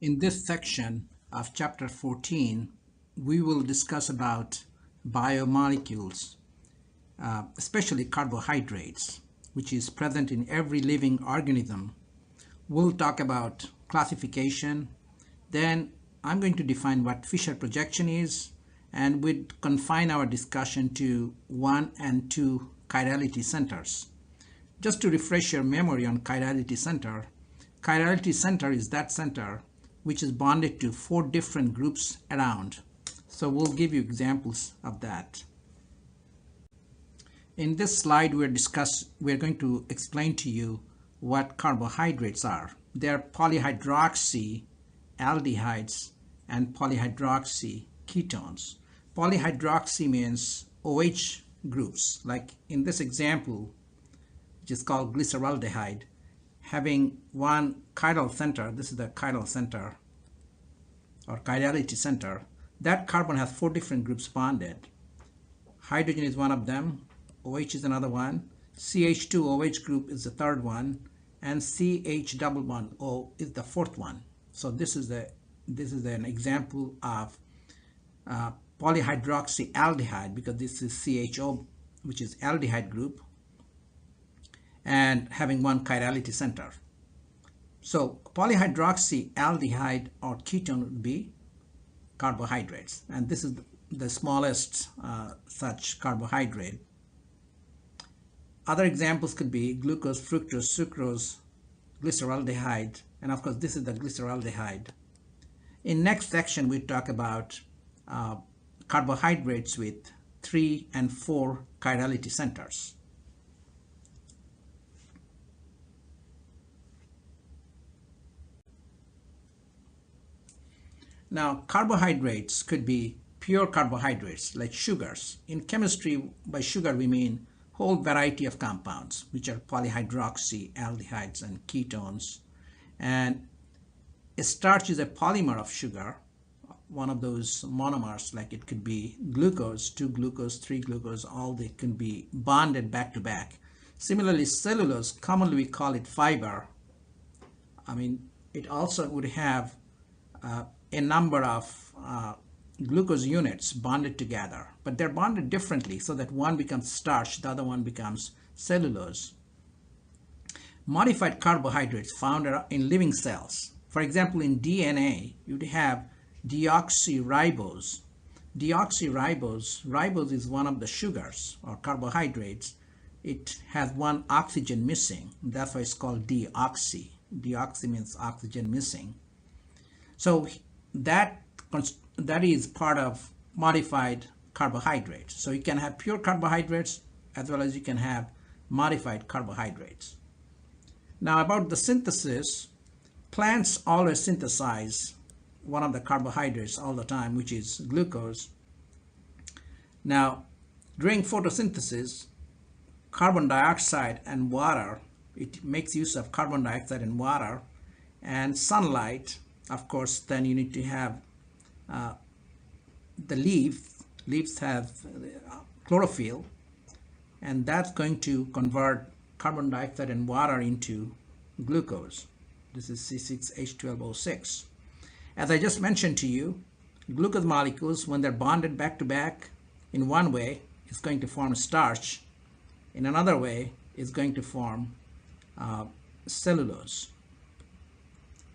In this section of chapter 14, we will discuss about biomolecules, especially carbohydrates, which is present in every living organism. We'll talk about classification. Then I'm going to define what Fischer projection is, and we'd confine our discussion to 1 and 2 chirality centers. Just to refresh your memory on chirality center is that center which is bonded to 4 different groups around. So we'll give you examples of that. In this slide, we're going to explain to you what carbohydrates are. They are polyhydroxy aldehydes and polyhydroxy ketones. Polyhydroxy means OH groups, like in this example, which is called glyceraldehyde, having one chiral center. This is the chiral center or chirality center. That carbon has 4 different groups bonded. Hydrogen is one of them, OH is another one, CH2OH group is the third one, and CH double bond O is the fourth one. So this is an example of polyhydroxy aldehyde, because this is CHO, which is aldehyde group, and having one chirality center. So polyhydroxy aldehyde or ketone would be carbohydrates, and this is the smallest such carbohydrate. Other examples could be glucose, fructose, sucrose, glyceraldehyde, and of course this is the glyceraldehyde. In next section we talk about carbohydrates with 3 and 4 chirality centers. Now, carbohydrates could be pure carbohydrates like sugars. In chemistry, by sugar we mean whole variety of compounds, which are polyhydroxy aldehydes and ketones. And a starch is a polymer of sugar, one of those monomers, like it could be glucose, 2 glucose, 3 glucose, all they can be bonded back to back. Similarly, cellulose, commonly we call it fiber. It also would have a number of glucose units bonded together, but they're bonded differently so that one becomes starch, the other one becomes cellulose. Modified carbohydrates found in living cells. For example, in DNA, you'd have deoxyribose. Ribose is one of the sugars or carbohydrates. It has one oxygen missing. That's why it's called deoxy. Deoxy means oxygen missing. So that is part of modified carbohydrates. So you can have pure carbohydrates as well as you can have modified carbohydrates. Now about the synthesis, plants always synthesize one of the carbohydrates all the time, which is glucose. Now during photosynthesis, carbon dioxide and water, it makes use of carbon dioxide and water and sunlight. Of course, then you need to have the leaves. Leaves have chlorophyll, and that's going to convert carbon dioxide and water into glucose. This is C6H12O6. As I just mentioned to you, glucose molecules, when they're bonded back to back, in one way, it's going to form starch. In another way, it's going to form cellulose.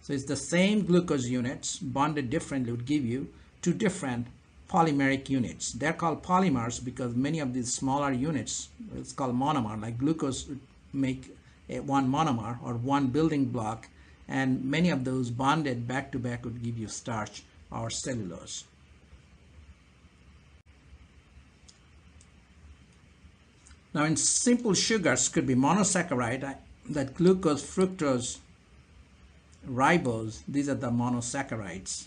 So it's the same glucose units bonded differently would give you 2 different polymeric units. They're called polymers because many of these smaller units, it's called monomer, like glucose would make one monomer or one building block, and many of those bonded back to back would give you starch or cellulose. Now in simple sugars could be monosaccharide, that glucose, fructose, ribose, these are the monosaccharides.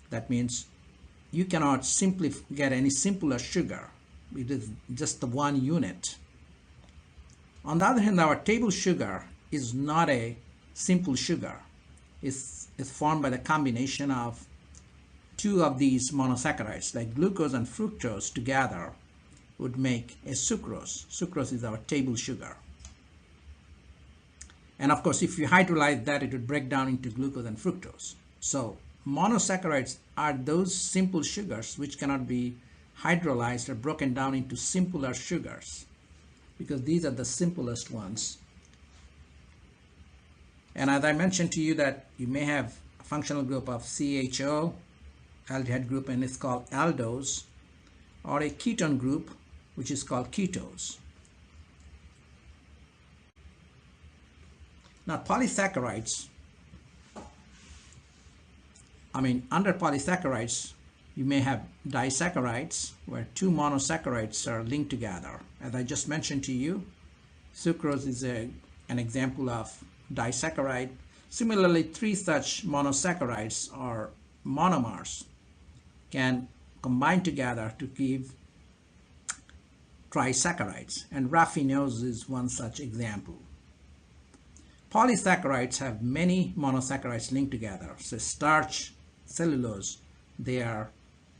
That means you cannot simply get any simpler sugar. It is just the one unit. On the other hand, our table sugar is not a simple sugar. It's formed by the combination of 2 of these monosaccharides, like glucose and fructose together would make a sucrose. Sucrose is our table sugar. And of course, if you hydrolyze that, it would break down into glucose and fructose. So monosaccharides are those simple sugars which cannot be hydrolyzed or broken down into simpler sugars, because these are the simplest ones. And as I mentioned to you that you may have a functional group of CHO, aldehyde group, and it's called aldose, or a ketone group which is called ketose. Now polysaccharides, under polysaccharides, you may have disaccharides where two monosaccharides are linked together. As I just mentioned to you, sucrose is an example of disaccharide. Similarly, three such monosaccharides or monomers can combine together to give trisaccharides, and raffinose is one such example. Polysaccharides have many monosaccharides linked together. So starch, cellulose, they are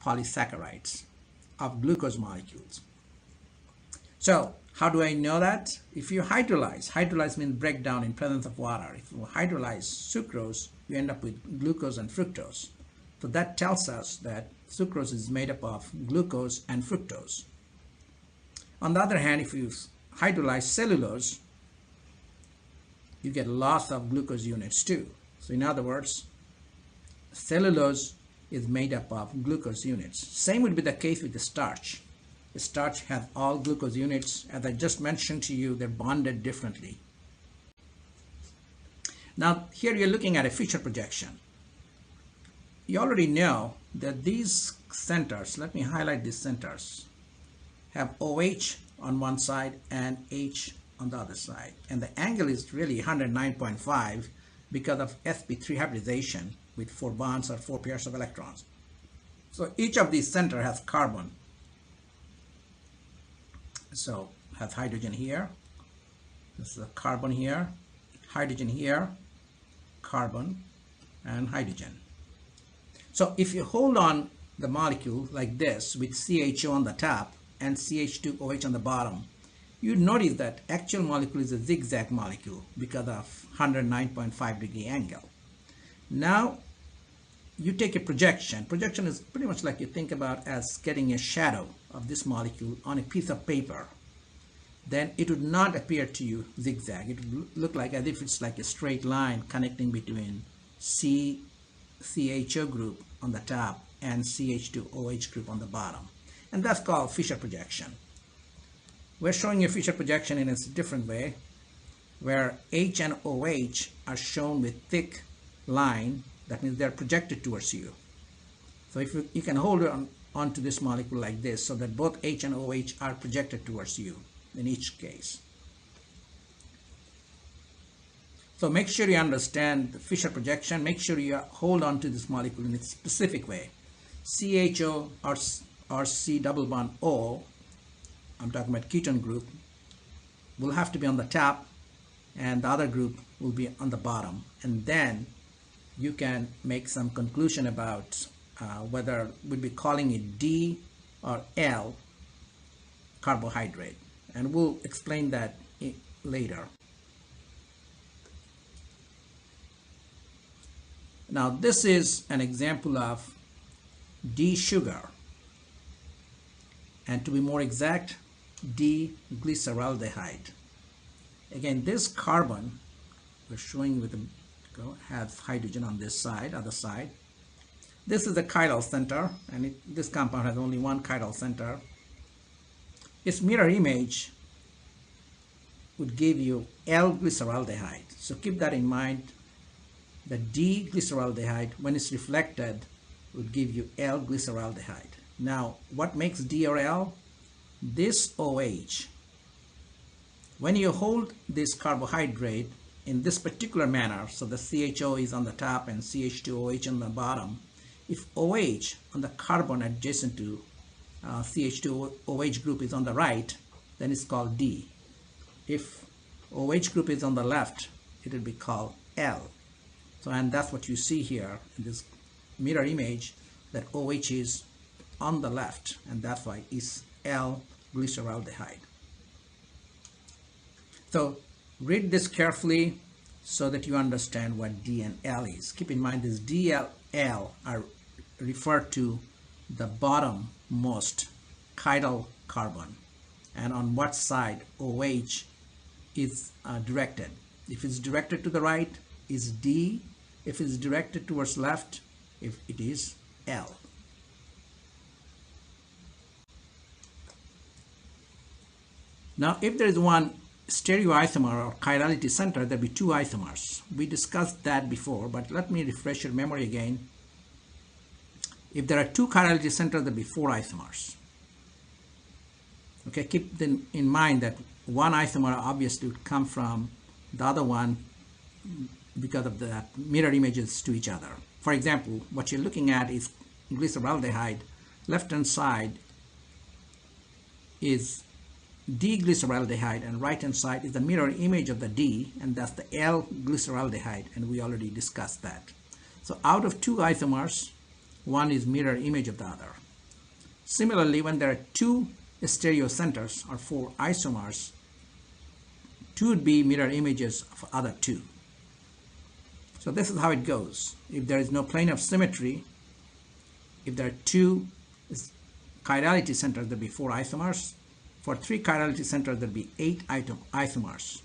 polysaccharides of glucose molecules. So how do I know that? If you hydrolyze means break down in presence of water. If you hydrolyze sucrose, you end up with glucose and fructose. So that tells us that sucrose is made up of glucose and fructose. On the other hand, if you hydrolyze cellulose, you get loss of glucose units too. So in other words, cellulose is made up of glucose units. Same would be the case with the starch. The starch has all glucose units. As I just mentioned to you, they're bonded differently. Now here you're looking at a Fischer projection. You already know that these centers, let me highlight these centers, have OH on one side and H on the other side. And the angle is really 109.5 because of sp3 hybridization with 4 bonds or 4 pairs of electrons. So each of these centers has carbon. So has hydrogen here. This is a carbon here, hydrogen here, carbon, and hydrogen. So if you hold on the molecule like this with CHO on the top and CH2OH on the bottom, you notice that actual molecule is a zigzag molecule because of 109.5 degree angle. Now you take a projection. Projection is pretty much like you think about as getting a shadow of this molecule on a piece of paper. Then it would not appear to you zigzag. It would look like as if it's like a straight line connecting between CHO group on the top and CH2OH group on the bottom. And that's called Fischer projection. We're showing a Fischer projection in a different way, where H and OH are shown with thick line. That means they're projected towards you. So if you can hold on to this molecule like this, so that both H and OH are projected towards you in each case. So make sure you understand the Fischer projection. Make sure you hold on to this molecule in a specific way. CHO or C double bond O, I'm talking about ketone group, will have to be on the top and the other group will be on the bottom. And then you can make some conclusion about whether we'll be calling it D or L carbohydrate. And we'll explain that later. Now this is an example of D sugar. And to be more exact, D-glyceraldehyde. Again, this carbon we're showing with has hydrogen on this side, other side. This is the chiral center, and this compound has only one chiral center. Its mirror image would give you L-glyceraldehyde. So keep that in mind. The D-glyceraldehyde, when it's reflected, would give you L-glyceraldehyde. Now, what makes D or L? This OH. When you hold this carbohydrate in this particular manner, so the CHO is on the top and CH2OH on the bottom, if OH on the carbon adjacent to CH2OH group is on the right, then it's called D. If OH group is on the left, it will be called L. So, and that's what you see here in this mirror image, that OH is on the left, and that's why it's L-glyceraldehyde. So read this carefully so that you understand what D and L is. Keep in mind this D, L are referred to the bottommost chiral carbon and on what side OH is directed. If it's directed to the right is D, if it's directed towards left, if it is L. Now if there is one stereoisomer or chirality center, there'll be two isomers. We discussed that before, but let me refresh your memory again. If there are two chirality centers, there'll be four isomers. Okay, keep in mind that one isomer obviously would come from the other one because of the mirror images to each other. For example, what you're looking at is glyceraldehyde. Left-hand side is D-glyceraldehyde and right-hand side is the mirror image of the D, and that's the L-glyceraldehyde, and we already discussed that. So out of two isomers, one is mirror image of the other. Similarly, when there are two stereocenters or four isomers, two would be mirror images of other two. So this is how it goes. If there is no plane of symmetry, if there are two chirality centers, there will be four isomers. For three chirality centers, there will be 8 isomers.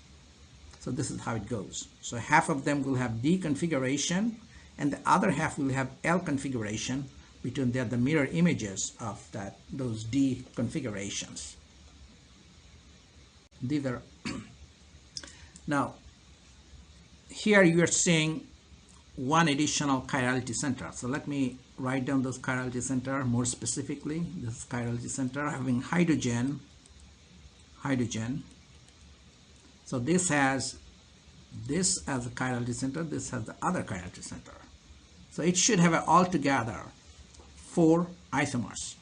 So this is how it goes. So half of them will have D configuration and the other half will have L configuration between the mirror images of those D configurations. These are now here you are seeing one additional chirality center. So let me write down those chirality center more specifically. This chirality center having hydrogen. So this has this as a chirality center, this has the other chirality center. So it should have altogether 4 isomers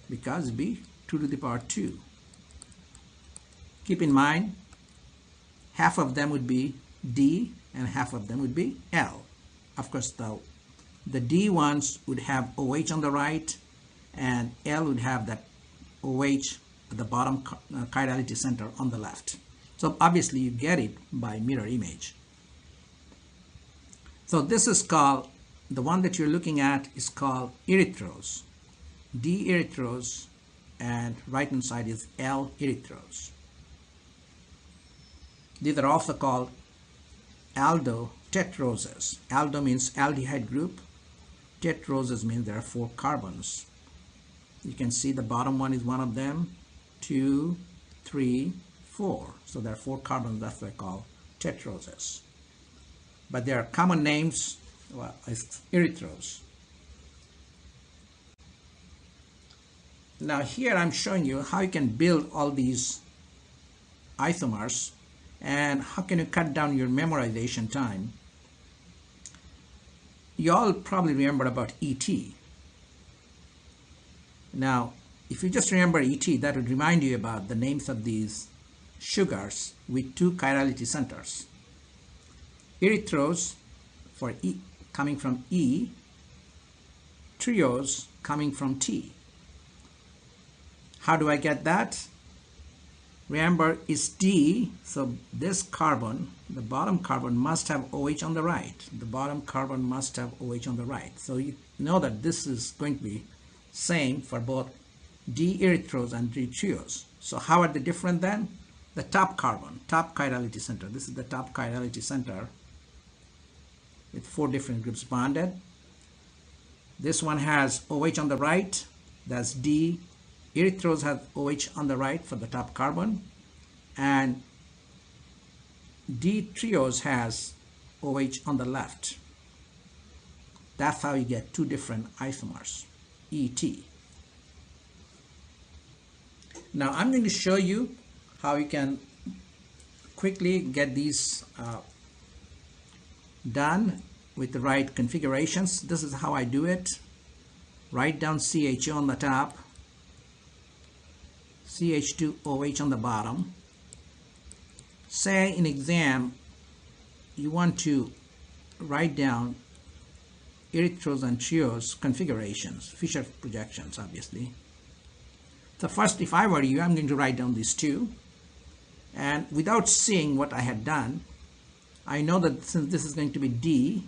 because it be 2 to the power 2. Keep in mind, half of them would be D and half of them would be L. Of course, the D ones would have OH on the right and L would have that OH at the bottom chirality center on the left. So obviously you get it by mirror image. So this is called, the one that you're looking at is called erythrose. D erythrose and right hand side is L erythrose. These are also called aldo tetroses. Aldo means aldehyde group. Tetroses means there are 4 carbons. You can see the bottom one is one of them. 2, 3, 4. So there are 4 carbons, that's what I call tetroses. But there are common names, well, it's erythrose. Now here I'm showing you how you can build all these isomers and how can you cut down your memorization time. You all probably remember about ET. Now if you just remember ET, that would remind you about the names of these sugars with 2 chirality centers. Erythrose for E coming from E, triose coming from T. How do I get that? Remember, it's D, so this carbon, the bottom carbon must have OH on the right. The bottom carbon must have OH on the right. So you know that this is going to be same for both D erythrose and D triose. So how are they different then? The top carbon, top chirality center. This is the top chirality center with 4 different groups bonded. This one has OH on the right, that's D. Erythrose has OH on the right for the top carbon, and D triose has OH on the left. That's how you get 2 different isomers, ET. Now I'm going to show you how you can quickly get these done with the right configurations. This is how I do it. Write down CHO on the top, CH2OH on the bottom. Say in exam you want to write down erythrose and triose configurations, Fischer projections obviously. So first, if I were you, I'm going to write down these 2, and without seeing what I had done, I know that since this is going to be D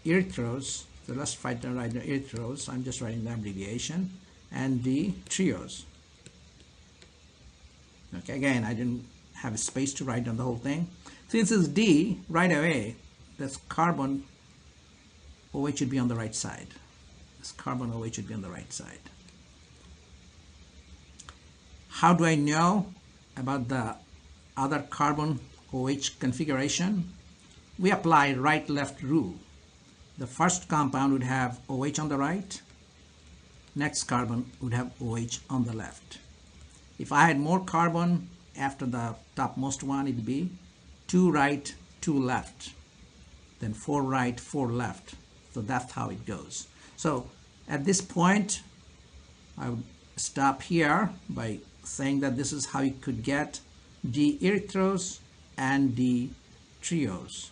erythros, so let's write the erythros. I'm just writing the abbreviation, and D trios. Okay, again, I didn't have a space to write down the whole thing. Since it's D, right away, this carbon OH should be on the right side. This carbon OH should be on the right side. How do I know about the other carbon OH configuration? We apply right-left rule. The first compound would have OH on the right. Next carbon would have OH on the left. If I had more carbon after the topmost one, it would be 2 right, 2 left. Then 4 right, 4 left. So that's how it goes. So at this point, I would stop here by saying that this is how you could get D erythros and D trios.